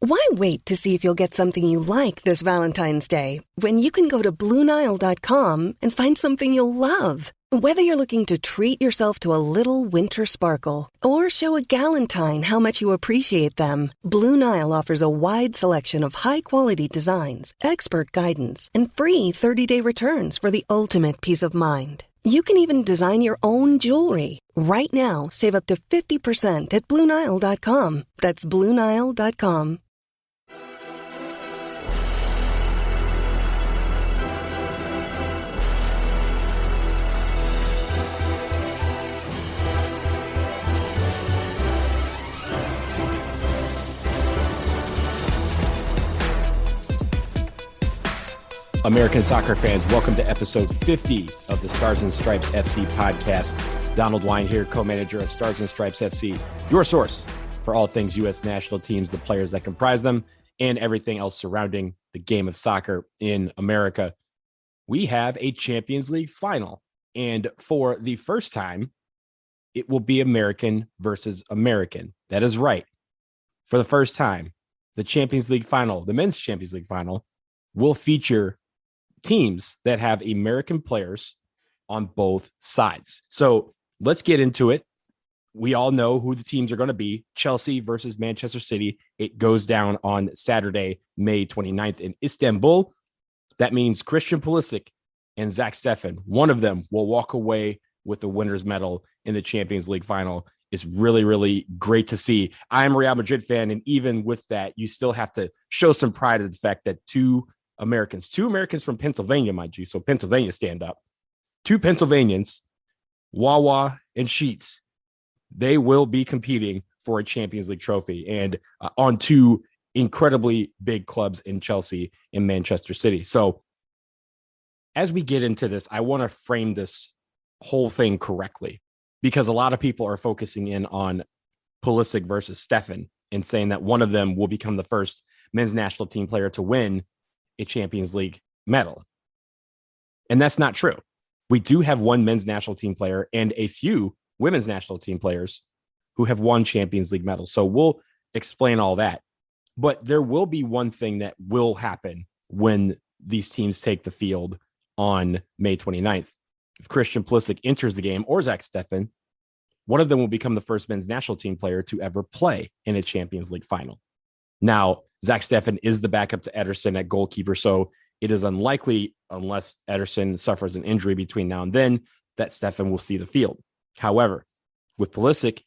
Why wait to see if you'll get something you like this Valentine's Day when you can go to BlueNile.com and find something you'll love? Whether you're looking to treat yourself to a little winter sparkle or show a galentine how much you appreciate them, Blue Nile offers a wide selection of high-quality designs, expert guidance, and free 30-day returns for the ultimate peace of mind. You can even design your own jewelry. Right now, save up to 50% at BlueNile.com. That's BlueNile.com. American soccer fans, welcome to episode 50 of the Stars and Stripes FC podcast. Donald Wine here, co-manager of Stars and Stripes FC, your source for all things U.S. national teams, the players that comprise them, and everything else surrounding the game of soccer in America. We have a Champions League final, and for the first time, it will be American versus American. That is right. For the first time, the Champions League final, the men's Champions League final, will feature teams that have American players on both sides. So let's get into it. We all know who the teams are going to be. Chelsea versus Manchester City. It goes down on Saturday, May 29th in Istanbul. That means Christian Pulisic and Zack Steffen, one of them will walk away with the winner's medal in the Champions League final. It's really, really great to see. I'm a Real Madrid fan, and even with that, you still have to show some pride in the fact that two Americans from Pennsylvania, mind you, so Pennsylvania stand up, two Pennsylvanians, Wawa and Sheets, they will be competing for a Champions League trophy and on two incredibly big clubs in Chelsea and Manchester City. So as we get into this, I want to frame this whole thing correctly because a lot of people are focusing in on Pulisic versus Steffen and saying that one of them will become the first men's national team player to win a Champions League medal. And that's not true. We do have one men's national team player and a few women's national team players who have won Champions League medals. So we'll explain all that. But there will be one thing that will happen when these teams take the field on May 29th. If Christian Pulisic enters the game or Zack Steffen, one of them will become the first men's national team player to ever play in a Champions League final. Now, Zack Steffen is the backup to Ederson at goalkeeper, so it is unlikely, unless Ederson suffers an injury between now and then, that Steffen will see the field. However, with Pulisic,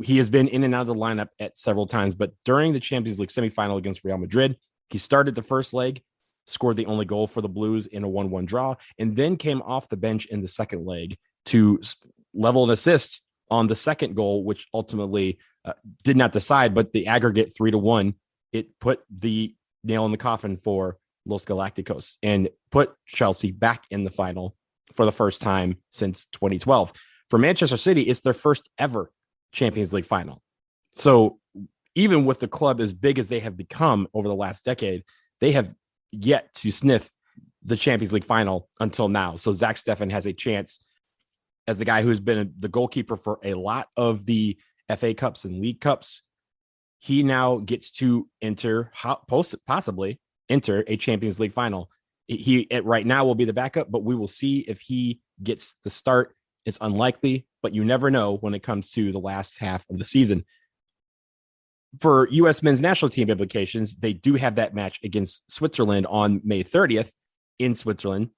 he has been in and out of the lineup at several times, but during the Champions League semifinal against Real Madrid, he started the first leg, scored the only goal for the Blues in a 1-1 draw, and then came off the bench in the second leg to level an assist on the second goal, which ultimately did not decide, but the aggregate 3-1, it put the nail in the coffin for Los Galacticos and put Chelsea back in the final for the first time since 2012. For Manchester City, it's their first ever Champions League final. So even with the club as big as they have become over the last decade, they have yet to sniff the Champions League final until now. So Zack Steffen has a chance as the guy who's been the goalkeeper for a lot of the FA Cups and League Cups. He now gets to possibly enter a Champions League final. He right now will be the backup, but we will see if he gets the start. It's unlikely, but you never know when it comes to the last half of the season. For U.S. men's national team implications, they do have that match against Switzerland on May 30th in Switzerland.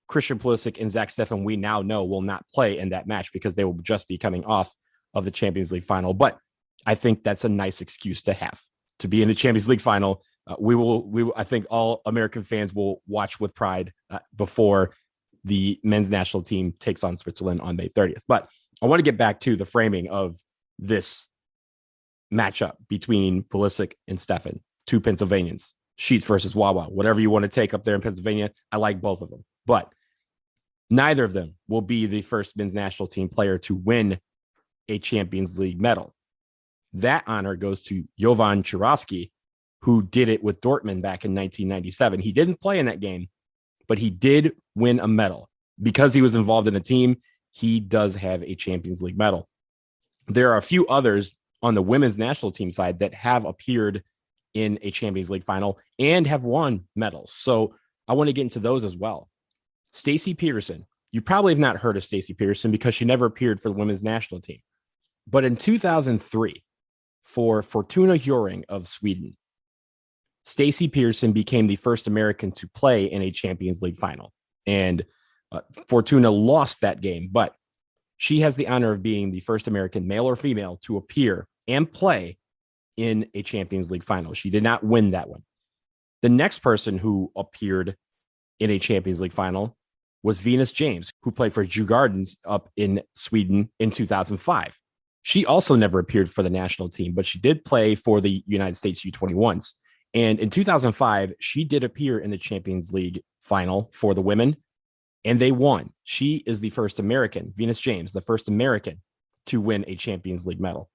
Christian Pulisic and Zack Steffen, we now know, will not play in that match because they will just be coming off of the Champions League final. But I think that's a nice excuse to have to be in the Champions League final. I think all American fans will watch with pride before the men's national team takes on Switzerland on May 30th. But I want to get back to the framing of this matchup between Pulisic and Steffen, two Pennsylvanians, Sheets versus Wawa, whatever you want to take up there in Pennsylvania. I like both of them, but neither of them will be the first men's national team player to win a Champions League medal. That honor goes to Jovan Churovsky, who did it with Dortmund back in 1997. He didn't play in that game, but he did win a medal. Because he was involved in a team, he does have a Champions League medal. There are a few others on the women's national team side that have appeared in a Champions League final and have won medals. So I want to get into those as well. Stacey Peterson. You probably have not heard of Stacey Peterson because she never appeared for the women's national team. But in 2003, for Fortuna Hjörring of Sweden, Stacey Peterson became the first American to play in a Champions League final. And Fortuna lost that game, but she has the honor of being the first American, male or female, to appear and play in a Champions League final. She did not win that one. The next person who appeared in a Champions League final was Venus James, who played for Djurgårdens up in Sweden in 2005. She also never appeared for the national team, but she did play for the United States U21s. And in 2005, she did appear in the Champions League final for the women, and they won. She is the first American, Venus James, the first American to win a Champions League medal.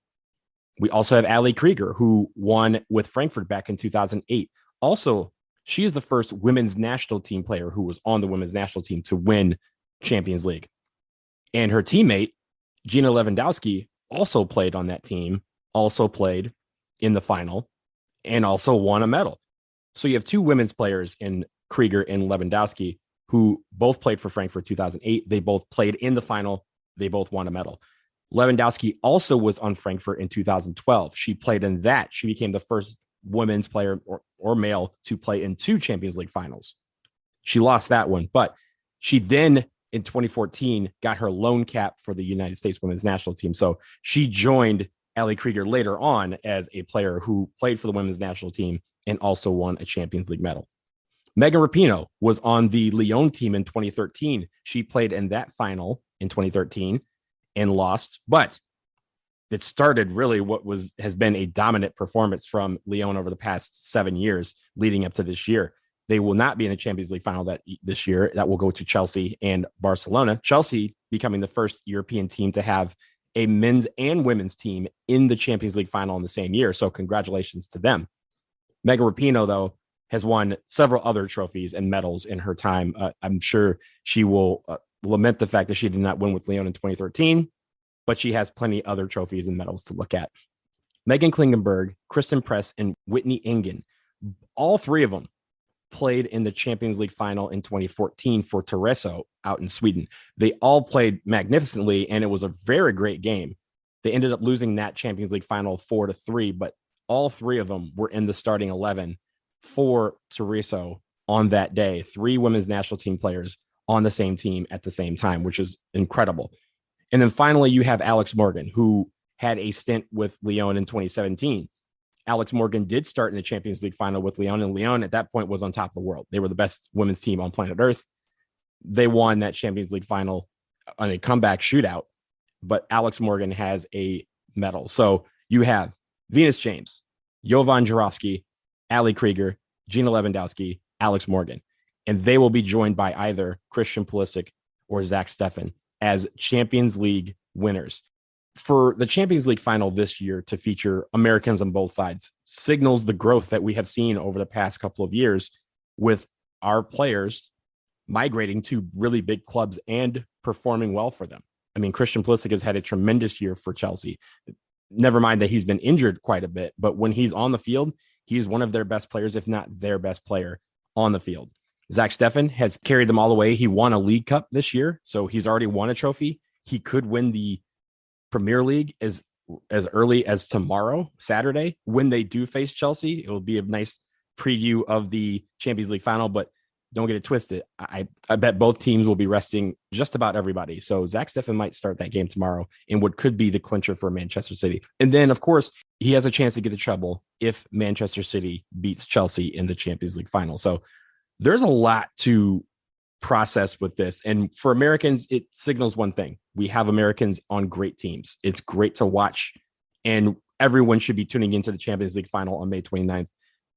We also have Ali Krieger, who won with Frankfurt back in 2008. Also, she is the first women's national team player who was on the women's national team to win Champions League. And her teammate, Gina Lewandowski, also played on that team, also played in the final, and also won a medal. So you have two women's players in Krieger and Lewandowski who both played for Frankfurt 2008. They both played in the final. They both won a medal. Lewandowski also was on Frankfurt in 2012. She played in that. She became the first women's player or male to play in two Champions League finals. She lost that one, but she then in 2014 got her loan cap for the United States women's national team. So she joined Ali Krieger later on as a player who played for the women's national team and also won a Champions League medal. Megan Rapinoe was on the Lyon team in 2013. She played in that final in 2013 and lost, but it started really what has been a dominant performance from Lyon over the past 7 years leading up to this year. They will not be in the Champions League final this year. That will go to Chelsea and Barcelona. Chelsea becoming the first European team to have a men's and women's team in the Champions League final in the same year. So congratulations to them. Megan Rapinoe, though, has won several other trophies and medals in her time. I'm sure she will lament the fact that she did not win with Lyon in 2013, but she has plenty other trophies and medals to look at. Megan Klingenberg, Kristen Press, and Whitney Engen, all three of them played in the Champions League final in 2014 for Tereso out in Sweden. They all played magnificently, and it was a very great game. They ended up losing that Champions League final 4-3, but all three of them were in the starting 11 for Tereso on that day. Three women's national team players on the same team at the same time, which is incredible. And then finally, you have Alex Morgan, who had a stint with Lyon in 2017. Alex Morgan did start in the Champions League final with Lyon, and Lyon at that point was on top of the world. They were the best women's team on planet Earth. They won that Champions League final on a comeback shootout, but Alex Morgan has a medal. So you have Venus James, Jovan Jurovsky, Ali Krieger, Gina Lewandowski, Alex Morgan, and they will be joined by either Christian Pulisic or Zack Steffen as Champions League winners. For the Champions League final this year to feature Americans on both sides signals the growth that we have seen over the past couple of years with our players migrating to really big clubs and performing well for them. I mean, Christian Pulisic has had a tremendous year for Chelsea. Never mind that he's been injured quite a bit, but when he's on the field, he is one of their best players, if not their best player on the field. Zack Steffen has carried them all the way. He won a League Cup this year, so he's already won a trophy. He could win the Premier League as early as tomorrow, Saturday, when they do face Chelsea. It will be a nice preview of the Champions League final, but don't get it twisted. I bet both teams will be resting just about everybody. So Zack Steffen might start that game tomorrow in what could be the clincher for Manchester City. And then, of course, he has a chance to get the treble if Manchester City beats Chelsea in the Champions League final. So there's a lot to process with this. And for Americans, it signals one thing. We have Americans on great teams. It's great to watch. And everyone should be tuning into the Champions League final on May 29th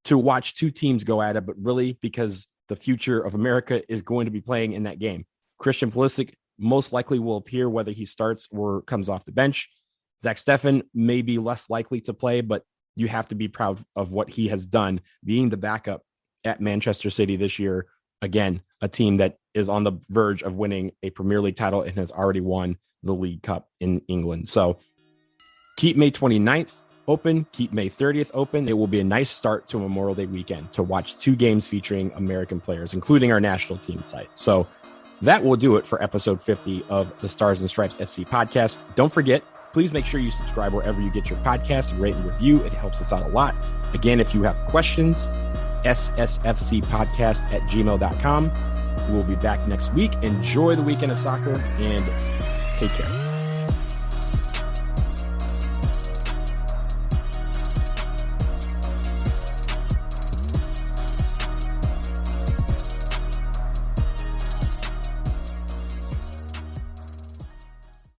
to watch two teams go at it, but really because the future of America is going to be playing in that game. Christian Pulisic most likely will appear whether he starts or comes off the bench. Zack Steffen may be less likely to play, but you have to be proud of what he has done being the backup at Manchester City this year. Again, a team that is on the verge of winning a Premier League title and has already won the League Cup in England. So keep May 29th open. Keep May 30th open. It will be a nice start to Memorial Day weekend to watch 2 games featuring American players, including our national team play. So that will do it for episode 50 of the Stars and Stripes FC podcast. Don't forget, please make sure you subscribe wherever you get your podcasts, rate and review. It helps us out a lot. Again, if you have questions, ssfcpodcast@gmail.com. We'll be back next week. Enjoy the weekend of soccer and take care.